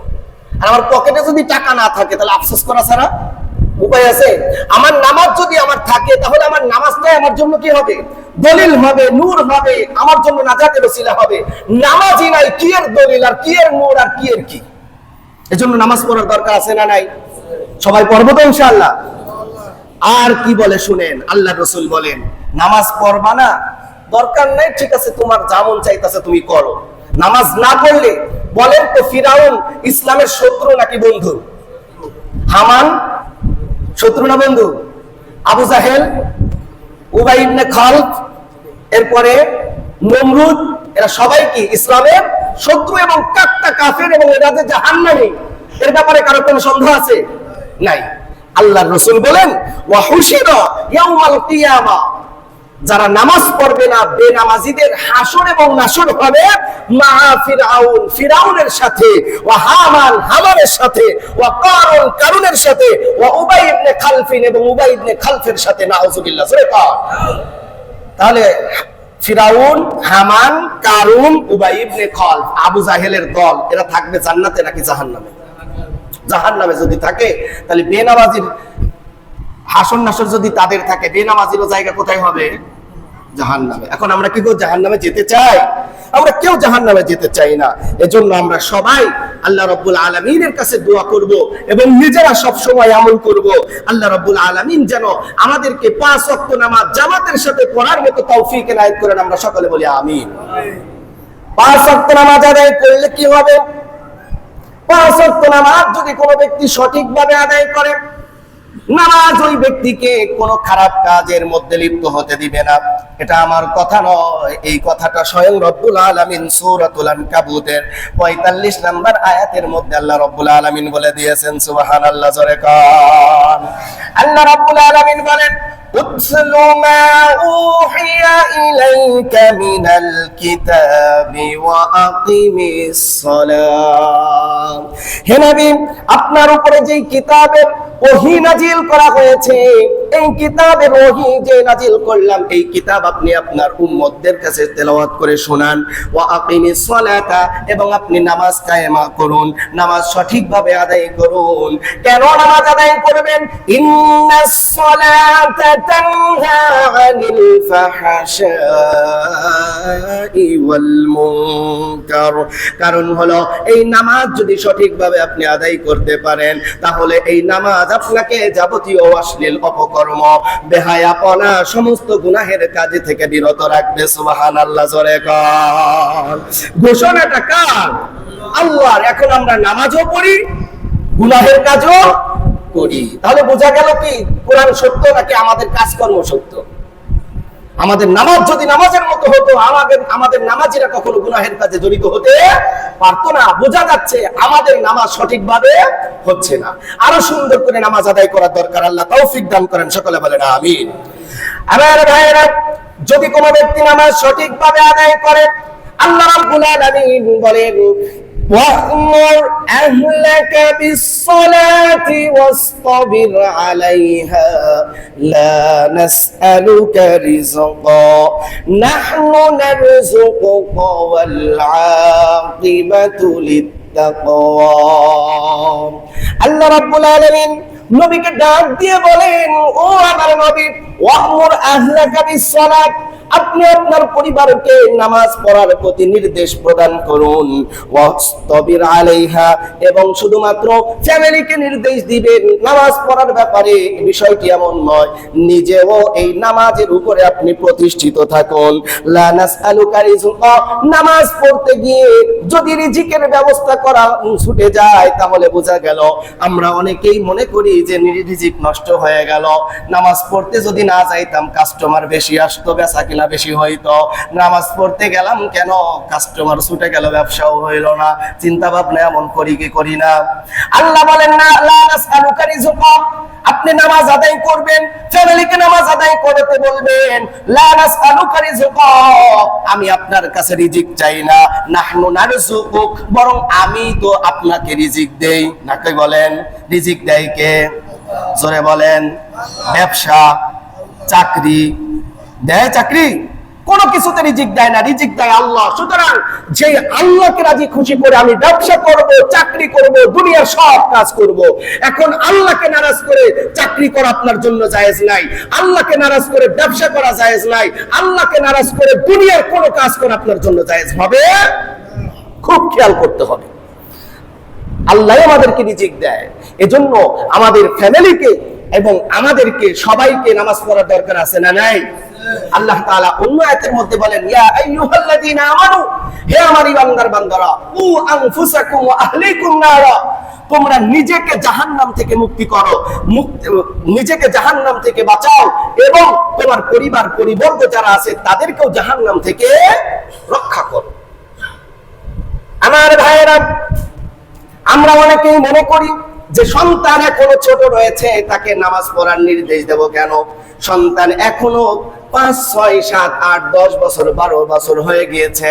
আর আমার পকেটে যদি টাকা না থাকে, তাহলে আফসোস করা ছাড়া উপায় আছে? আমার নামাজ যদি আমার থাকে, তাহলে আমার নামাজটাই আমার জন্য কি হবে? দলিল হবে, নূর হবে, আমার জন্য নাজাতের ওসিলা হবে। নামাজই নাই, কি এর দলিল আর কি এর নূর আর কি এর কি? এজন্য নামাজ পড়ার দরকার আছে না নাই? সবাই পড়বো তো ইনশাআল্লাহ। আর কি বলে শুনেন, আল্লাহর রাসূল বলেন, নামাজ পড়বা না, দরকার নাই, ঠিক আছে, তোমার যেমন চাইতেছে তুমি করো। নামাজ না পড়লে বলেন তো, ফিরাউন ইসলামের শত্রু নাকি বন্ধু? হামান শত্রু না বন্ধু? আবু জাহেল, উবাই ইবনে খালদ, এরপরে নমরুদ, এরা সবাই কি ইসলামের শত্রু এবং কাট্টা কাফের, এবং এরা যে জাহান্নামী, এর ব্যাপারে কারো কোনো সন্দেহ আছে? নাই। আল্লাহর রাসূল বলেন, ওয়া হুশিরা ইয়াউমাল কিয়ামা, যারা নামাজ পড়বে না, বেনামাজিদের হাসর এবং নাসর হবে মা ফিরাউন, ফিরাউনের সাথে, ওয়া হামান, হামানের সাথে, ওয়া কারুন, কারুনের সাথে, ওয়া উবাই ইবনে খালফিন, এবং উবাই ইবনে খালফের সাথে। নাউযুবিল্লাহ। তাহলে ফিরাউন, হামান, কারুন, উবাই ইবনে খালফ, আবু জাহেলের দল, এরা থাকবে জান্নাতে নাকি জাহান্নামে? জাহান্নামে যদি থাকে, তাহলে বেনামাজির হাসর নাসর যদি তাদের থাকে, বেনামাজিরও জায়গা কোথায় হবে? জাহান্নামে। এখন আমরা কি জাহান্নামে যেতে চাই? আমরা কেউ জাহান্নামে যেতে চাই না। এজন্য আমরা সবাই আল্লাহ রাব্বুল আলামিনের কাছে দোয়া করব এবং নিজেরা সব সময় আমল করব। আল্লাহ রাব্বুল আলামিন যেন আমাদেরকে 5 ওয়াক্ত নামাজ জামাতের সাথে পড়ার মতো তৌফিক এনায়েত করেন। আমরা সকলে বলি আমিন। 5 ওয়াক্ত নামাজ আদায় করলে কি হবে? 5 ওয়াক্ত নামাজ যদি কোনো ব্যক্তি সঠিকভাবে আদায় করে, নামাজ ওই ব্যক্তিকে কোনো খারাপ কাজের মধ্যে লিপ্ত হতে দিবে না। এটা আমার কথা নয়, এই কথাটা স্বয়ং রব্বুল আলামিন সূরাতুল আনকাবুতের 45 নম্বর আয়াতের মধ্যে আল্লাহ রব্বুল আলামিন বলে দিয়েছেন। সুবহানাল্লাহ। জোরে কান। আল্লাহ রব্বুল আলামিন বলেন, উতলু মা উহিয়া ইলাইকা মিনাল কিতাবি ওয়া আকিমিস সালাত। হে নবী, আপনার উপরে যেই কিতাবের ওহী নাজিল করা হয়েছে, এই কিতাবের ওহী যে নাজিল করলাম এই কিতাব আপনি আপনার উম্মতদের কাছে তেলাওয়াত করে শোনান। ওয়া আকিমিস সালাতা, এবং আপনি নামাজ কায়েমা করুন, নামাজ সঠিকভাবে আদায় করুন। কেন নামাজ আদায় করবেন? ইন্নাস সালাতা তানহা আনিল ফাহশাই ওয়াল মুনকার। কারণ হলো এই নামাজ যদি সঠিকভাবে আপনি আদায় করতে পারেন তাহলে এই নামাজ আপনাকে যাবতীয় অশ্লীল অপকর্ম, বেহায়াপনা, সমস্ত গুনাহের কাজ থেকে বিরত রাখবে। সুবহানাল্লাহ, জোরে কর। ঘোষণাটা কার? আল্লাহর। এখন আমরা নামাজও পড়ি, গুনাহের কাজও করি। তাহলে বোঝা গেল কি কোরআন সত্য নাকি আমাদের কাজকর্ম সত্য? আমাদের নামাজ যদি নামাজের মতো হতো আমাদের নামাজিরা কখনো গুনাহের কাজে জড়িত হতে পারতো না। বোঝা যাচ্ছে আমাদের নামাজ সঠিকভাবে হচ্ছে না। আরো সুন্দর করে নামাজ আদায় করার দরকার। আল্লাহ তৌফিক দান করেন, সকলে বলেন আমিন। আমার ভাইয়েরা, যদি কোনো ব্যক্তি নামাজ সঠিকভাবে আদায় করে, আল্লাহ রাব্বুল আলামিন বলেন وَأْمُرْ أَهْلَكَ بِالصَّلَاةِ وَاصْطَبِرْ عَلَيْهَا لَا نَسْأَلُكَ رِزْقًا نَحْنُ نَرْزُقُكَ وَالْعَاقِبَةُ لِلتَّقْوَى। আল্লাহ রাব্বুল আলামিন নবীকে ডাক দিয়ে বলেন, ও আমার নবী, ওয়া'মুর আহলাকা বিস-সালাত, আপনি আপনার পরিবারকে নামাজ পড়ার প্রতি নির্দেশ প্রদান করুন। ওয়াস্তাবির আলাইহা, এবং শুধুমাত্র ফ্যামিলিকে নির্দেশ দিবেন নামাজ পড়ার ব্যাপারে। বিষয়টি এমন নয়, নিজেও এই নামাজের উপরে আপনি প্রতিষ্ঠিত থাকুন। লা নাসআলুকা রিজকা, নামাজ পড়তে গিয়ে যদি রিজিকের ব্যবস্থা করা ছুটে যায় তাহলে বোঝা গেল আমরা অনেকেই মনে করি যে রিজিক নষ্ট হয়ে গেল। নামাজ পড়তে যদি না যাইতাম কাস্টমার বেশি আসতো, বেচা কিনা বেশি হইতো। নামাজ পড়তে গেলাম কেন, কাস্টমার ছুটে গেল, ব্যবসাও হইল না। চিন্তা ভাবনা এমন করি কি করি না? আল্লাহ বলেন না, লা নাসআলুকা রিজকা, আপনি নামাজ আদায় করবেন, ফ্যামিলিকে নামাজ আদায় করতে বলবেন। লা নাসআলুকা রিজকা, আমি আপনার কাছে রিজিক চাই না। নাহনু নারযুকুক, বরং আমি তো আপনাকে রিজিক দেই। নাকি বলেন রিজিক দেয় কে? জোরে বলেন। ব্যবসা, চাকরি দেয়? চাকরি কোনো কিছুতে রিজিক দেয় না, রিজিক দেয় আল্লাহ। সুতরাং যে আল্লাহকে রাজি খুশি করে আমি ব্যবসা করব, চাকরি করব, দুনিয়ার সব কাজ করব, এখন আল্লাহকে নারাজ করে চাকরি করা আপনার জন্য জায়েজ নাই, আল্লাহকে নারাজ করে ব্যবসা করা জায়েজ নাই, আল্লাহকে নারাজ করে দুনিয়ার কোনো কাজ করা আপনার জন্য জায়েজ হবে। খুব খেয়াল করতে হবে। আল্লাহ আমাদেরকে রিজিক দেয়, এজন্য আমাদের ফ্যামিলিকে এবং আমাদেরকে সবাইকে নামাজ পড়ার দরকার আছে না নাই? আল্লাহ তাআলা অন্য আয়াতের মধ্যে বলেন, ইয়া আইয়ুহাল্লাযীনা আমানু, হে আমার ঈমানদার বান্দারা, উ আনফুসাকুম ওয়া আহলিকুম নারা, তোমরা নিজেকে জাহান্নাম থেকে মুক্তি করো, নিজেকে জাহান্নাম থেকে বাঁচাও এবং তোমার পরিবার পরিবর্গ যারা আছে তাদেরকেও জাহান্নাম থেকে রক্ষা করো। আমার ভাইয়েরা, আমরা অনেকেই মনে করি যে সন্তান এখনো ছোট রয়েছে, তাকে নামাজ পড়ার নির্দেশ দেব কেন? সন্তান এখনো 5, 6, 7, 8, 10 বছর, 12 বছর হয়ে গিয়েছে,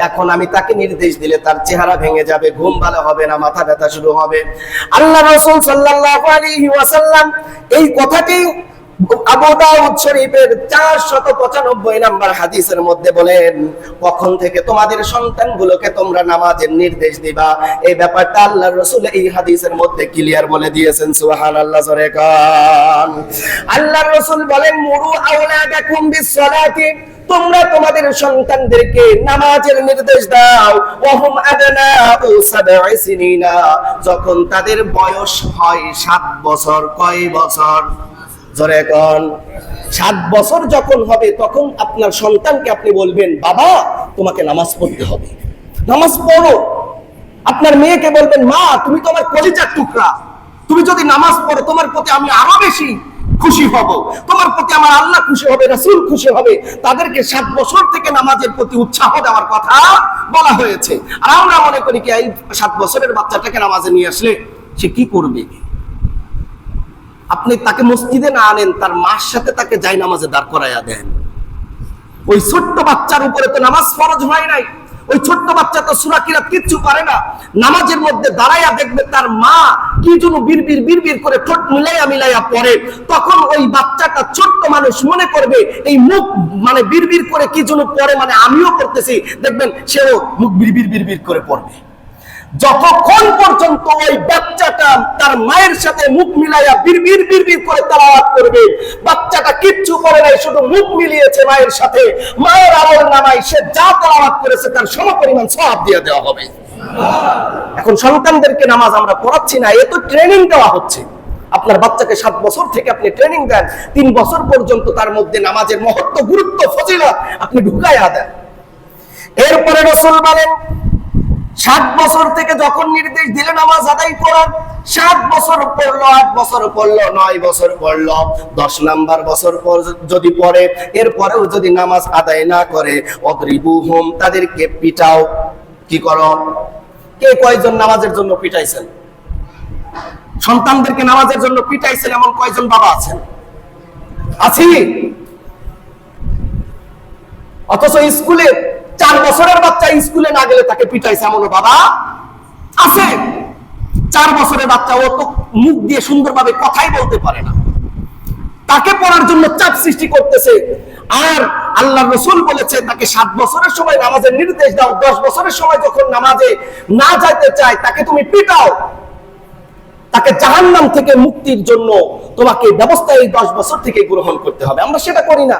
এখন আমি তাকে নির্দেশ দিলে তার চেহারা ভেঙে যাবে, ঘুম ভালো হবে না, মাথা ব্যথা শুরু হবে। আল্লাহ রাসূল সাল্লাল্লাহু আলাইহি ওয়াসাল্লাম এই কথাটি আবু দাউদ শরীফের 495 নম্বর হাদিসের মধ্যে বলেন, কখন থেকে তোমাদের সন্তানগুলোকে তোমরা নামাজের নির্দেশ দিবা, এই ব্যাপারটা আল্লাহর রাসূল এই হাদিসের মধ্যে ক্লিয়ার বলে দিয়েছেন। সুবহানাল্লাহ, জোরে কান। আল্লাহর রাসূল বলেন, মুরু আওলাদাকুম বিস-সালাতি, তোমরা তোমাদের সন্তানদেরকে নামাজের নির্দেশ দাও। ওয়াহুম আদনাউ 7 সিনিনা, যখন তাদের বয়স হয় 7 বছর। কয় বছর? জোরে কোন? 7 বছর যখন হবে তখন আপনার সন্তানকে আপনি বলবেন, বাবা তোমাকে নামাজ পড়তে হবে, নামাজ পড়ো। আপনার মেয়েকে বলবেন, মা তুমি তো আমার কলিজার টুকরা, তুমি যদি নামাজ পড়ো তোমার প্রতি আমি আরো বেশি খুশি হব, তোমার প্রতি আমার আল্লাহ খুশি হবে, রাসূল খুশি হবে। তাদেরকে 7 বছর থেকে নামাজের প্রতি উৎসাহ দেওয়ার কথা বলা হয়েছে। আর আমরা মনে করি কি এই 7 বছরের বাচ্চাটাকে নামাজে নিয়ে আসলে সে কি করবে? আপনি তাকে মসজিদে না আনেন, তার মার সাথে তাকে জায়নামাজে দাঁড় করাইয়া দেন। ওই ছোট্ট বাচ্চার উপরে তো নামাজ ফরজ হয় নাই, ওই ছোট্ট বাচ্চা তো সূরা কিরাত কিচ্ছু পারে না, নামাজের মধ্যে দাঁড়াইয়া দেখবে তার মা কি যেন বিড়বিড় বিড়বিড় করে ঠোঁট মিলাইয়া মিলাইয়া পড়ে, তখন ওই বাচ্চাটা ছোট্ট মানুষ মনে করবে এই মুখ মানে বিড়বিড় করে কি যেন পড়ে, মানে আমিও করতেছি, দেখবেন সেও মুখ বিড়বিড় বিড়বিড় করে পড়বে। যতক্ষণ পর্যন্ত ওই বাচ্চাটা তার মায়ের সাথে মুখ মিলাইয়া বিড়বিড় বিড়বিড় করে তেলাওয়াত করবে, বাচ্চাটা কিচ্ছু করে নাই, শুধু মুখ মিলিয়েছে মায়ের সাথে, মায়ের আমলনামায় সে যা তেলাওয়াত করেছে তার সমপরিমাণ সওয়াব দিয়ে দেওয়া হবে। এখন সন্তানদেরকে নামাজ আমরা পড়াচ্ছি না, এ তো ট্রেনিং দেওয়া হচ্ছে। আপনার বাচ্চাকে 7 বছর থেকে আপনি ট্রেনিং দেন, 3 বছর পর্যন্ত তার মধ্যে নামাজের মহত্ব, গুরুত্ব, ফজিলত আপনি ঢুকাইয়া দেন। এরপরে রাসূল বলেন 7 বছর থেকে যখন নির্দেশ দিলে নামাজ আদায় করার, 7 বছর পড়লো, 8 বছর পড়লো, 9 বছর পড়লো, 10 নাম্বার বছর যদি পড়ে, এরপরেও যদি নামাজ আদায় না করে, অদ্রিবুহুম, তাদেরকে পিটাও। কি করো? কে কয়জন নামাজের জন্য পিটাইছেন? সন্তানদেরকে নামাজের জন্য পিটাইছেন এমন কয়জন বাবা আছেন? আছি। অথচ স্কুলে 4 বছরের বাচ্চা স্কুলে না গেলে তাকে পিটাইছে এমন বাবা আছে। 4 বছরের বাচ্চা, ও তো মুখ দিয়ে সুন্দরভাবে কথাই বলতে পারে না, তাকে পড়ার জন্য চাপ সৃষ্টি করতেছে। আর আল্লাহ রাসূল বলেছে তাকে 7 বছরের সময় নামাজের নির্দেশ দাও, 10 বছরের সময় যখন নামাজে না যাইতে চায় তাকে তুমি পিটাও। তাকে জাহান্নাম থেকে মুক্তির জন্য তোমাকে ব্যবস্থা এই 10 বছর থেকে গ্রহণ করতে হবে। আমরা সেটা করি না।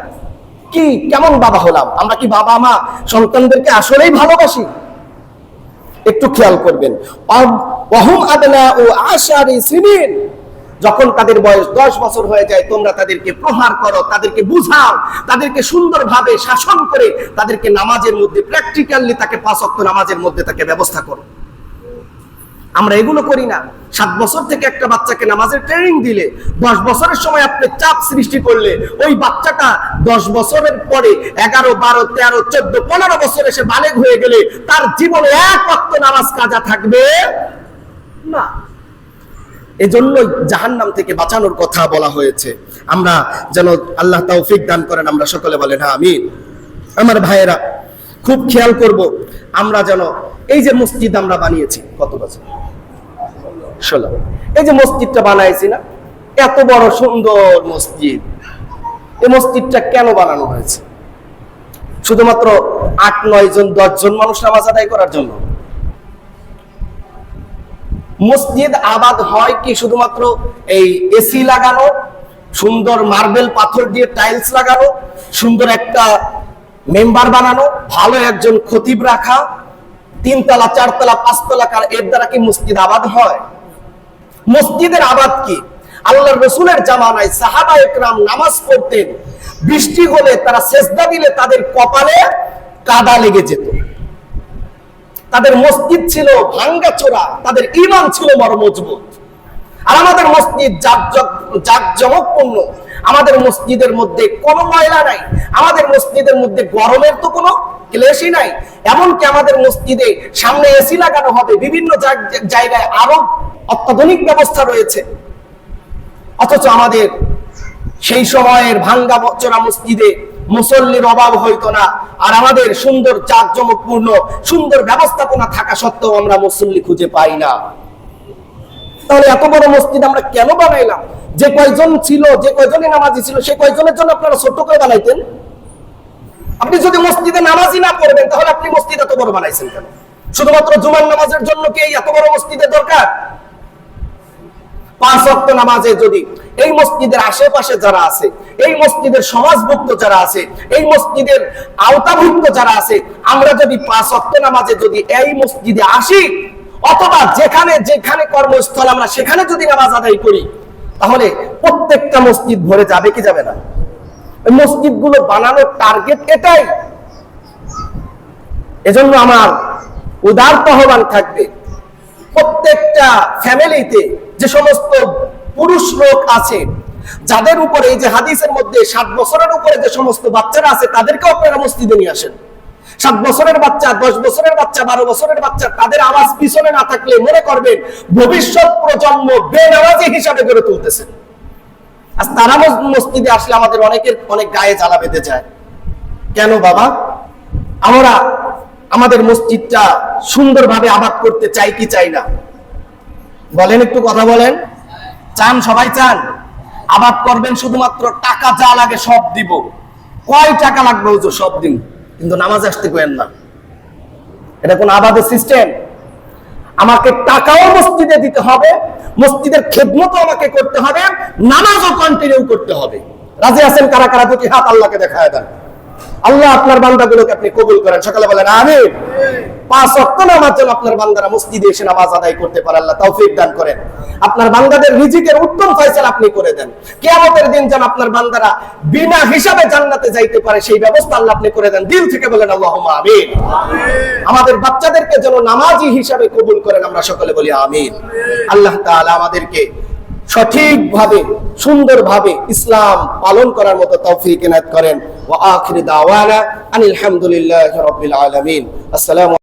কি কেমন বাবা হলাম আমরা? কি বাবা মা সন্তানদেরকে আসলেই ভালোবাসি? একটু খেয়াল করবেন। ওয়াহুম আবনাউ আশারি সিনিন, যখন তাদের বয়স 10 বছর হয়ে যায় তোমরা তাদেরকে প্রহার করো, তাদেরকে বুঝাও, তাদেরকে সুন্দরভাবে শাসন করে তাদেরকে নামাজের মধ্যে প্র্যাকটিক্যালি তাকে 5 ওয়াক্ত নামাজের মধ্যে তাকে ব্যবস্থা করো। আমরা এগুলো করি না। 7 বছর থেকে একটা বাচ্চাকে নামাজের ট্রেনিং দিলে, 10 বছরের সময় আপনি চাপ সৃষ্টি করলে, ওই বাচ্চাটা 10 বছরের পরে 11, 12, 13, 14, 15 বছর এসে বালেগ হয়ে গেলে তার জীবনে 1 ওয়াক্ত নামাজ কাজা থাকবে না। এজন্যই জাহান্নাম থেকে বাঁচানোর কথা বলা হয়েছে। আমরা যেন আল্লাহ তৌফিক দান করেন, আমরা সকলে বলেন আমিন। আমার ভাইয়েরা খুব খেয়াল করব, আমরা যেন এই যে মসজিদ আমরা বানিয়েছি, কত বছর 16, এই যে মসজিদটা বানাইছি না, এত বড় সুন্দর মসজিদ, এই মসজিদটা কেন বানানো হয়েছে? শুধুমাত্র 8, 9 জন, 10 জন মানুষ নামাজ আদায় করার জন্য? মসজিদ আবাদ হয় কি শুধুমাত্র এই এসি লাগানো, সুন্দর মার্বেল পাথর দিয়ে টাইলস লাগানো, সুন্দর একটা মেম্বার বানানো, ভালো একজন খতিব রাখা, 3 তলা 4 তলা 5 তলা, এর দ্বারা কি মসজিদ আবাদ হয়? মসজিদের আবাদ কি? আল্লাহর রাসূলের জামানায় সাহাবা একরাম নামাজ পড়তেন, বৃষ্টি হলে তারা সেজদা দিলে তাদের কপালে কাদা লেগে যেত। তাদের মসজিদ ছিল ভাঙ্গাচোরা, তাদের ঈমান ছিল বড় মজবুত। আর আমাদের মসজিদ জাঁকজমকপূর্ণ, আমাদের মসজিদের মধ্যে কোনো ময়লা নাই, আমাদের মসজিদের মধ্যে গরমের তো কোনো ক্লেশই নাই। এমনকি আমাদের মসজিদে সামনে এসি লাগানো হবে, বিভিন্ন জায়গায় আরো অত্যাধুনিক ব্যবস্থা রয়েছে। অথচ আমাদের সেই সময়ের ভাঙ্গা চোরা মসজিদে মুসল্লির অভাব হইতো না, আর আমাদের সুন্দর জাঁকজমকপূর্ণ সুন্দর ব্যবস্থাপনা থাকা সত্ত্বেও আমরা মুসল্লি খুঁজে পাই না। তাহলে এত বড় মসজিদ আমরা কেন বানাইলাম? যে কয়জন ছিল, যে কয়জনই নামাজি ছিল, সেই কয়জনের জন্য আপনারা ছোট করে বানাইতেন। আপনি যদি মসজিদে নামাজি না পড়বেন তাহলে আপনি মসজিদ এত বড় বানাইছেন কেন? শুধুমাত্র জুমার নামাজের জন্য কি এত বড় মসজিদের দরকার? 5 ওয়াক্ত নামাজে যদি এই মসজিদের আশেপাশে যারা আছে, এই মসজিদের সমাজভুক্ত যারা আছে, এই মসজিদের আওতাভুক্ত যারা আছে, আমরা যদি 5 ওয়াক্ত নামাজে যদি এই মসজিদে আসি, অথবা যেখানে যেখানে কর্মস্থল আমরা সেখানে যদি নামাজ আদায় করি, তাহলে প্রত্যেকটা মসজিদ ভরে যাবে কি যাবে না? মসজিদগুলো বানানোর টার্গেট এটাই। এজন্য আমার উদার আহ্বান থাকবে, প্রত্যেকটা ফ্যামিলিতে যে সমস্ত পুরুষ লোক আছে, যাদের উপরে এই যে হাদিসের মধ্যে 7 বছরের উপরে যে সমস্ত বাচ্চারা আছে, তাদেরকেও আপনারা মসজিদে নিয়ে আসেন। 7 বছরের বাচ্চা, 10 বছরের বাচ্চা, 12 বছরের বাচ্চা, তাদের আওয়াজ পিছনে না থাকলে মনে করবেন ভবিষ্যৎ প্রজন্ম বেনামাজি হিসাবে গড়ে তুলতেছেন। আজ তারা মসজিদে আসলে আমাদের অনেকের অনেক গায়ে জ্বালা বেঁধে যায়। কেন বাবা? আমরা আমাদের মসজিদটা সুন্দরভাবে আবাদ করতে চাই কি চাই না? বলেন, একটু কথা বলেন। চান? সবাই চান? আবাদ করবেন, শুধুমাত্র টাকা যা লাগে সব দিব। কয় টাকা লাগবে হুজুর? সব দিন, কিন্তু নামাজ আসতে কইেন না। এটা কোন আবাদের সিস্টেম? আমাকে টাকাও মসজিদে দিতে হবে, মসজিদের খেদমতও আমাকে করতে হবে, নামাজও কন্টিনিউ করতে হবে। রাজি আছেন কারা কারা? দুটি হাত আল্লাহকে দেখায় দেন। আল্লাহ আপনার বান্দাগুলোকে আপনি কবুল করেন। সকালে বলেন আমিন। 5 ওয়াক্ত নামাজ যেন আপনার বান্দারা মসজিদে এসে নামাজ আদায় করতে পারে, আল্লাহ তৌফিক দান করেন। আপনার বান্দাদের রিজিকের উত্তম ফয়সালা আপনি করে দেন। কিয়ামতের দিন যেন আপনার বান্দারা বিনা হিসাবে জান্নাতে যাইতে পারে, সেই ব্যবস্থা আল্লাহ আপনি করে দেন। দিল থেকে বলেন আল্লাহুম্মা আমিন। আমাদের বাচ্চাদেরকে যেন নামাজি হিসাবে কবুল করেন, আমরা সকলে বলি আমিন। আল্লাহ তাআলা আমাদেরকে সঠিকভাবে সুন্দরভাবে ইসলাম পালন করার মতো তৌফিক ইনায়াত করেন। ওয়া আখিরু দাওয়ানা আনিল হামদুলিল্লাহি রাব্বিল আলামিন। আসসালামু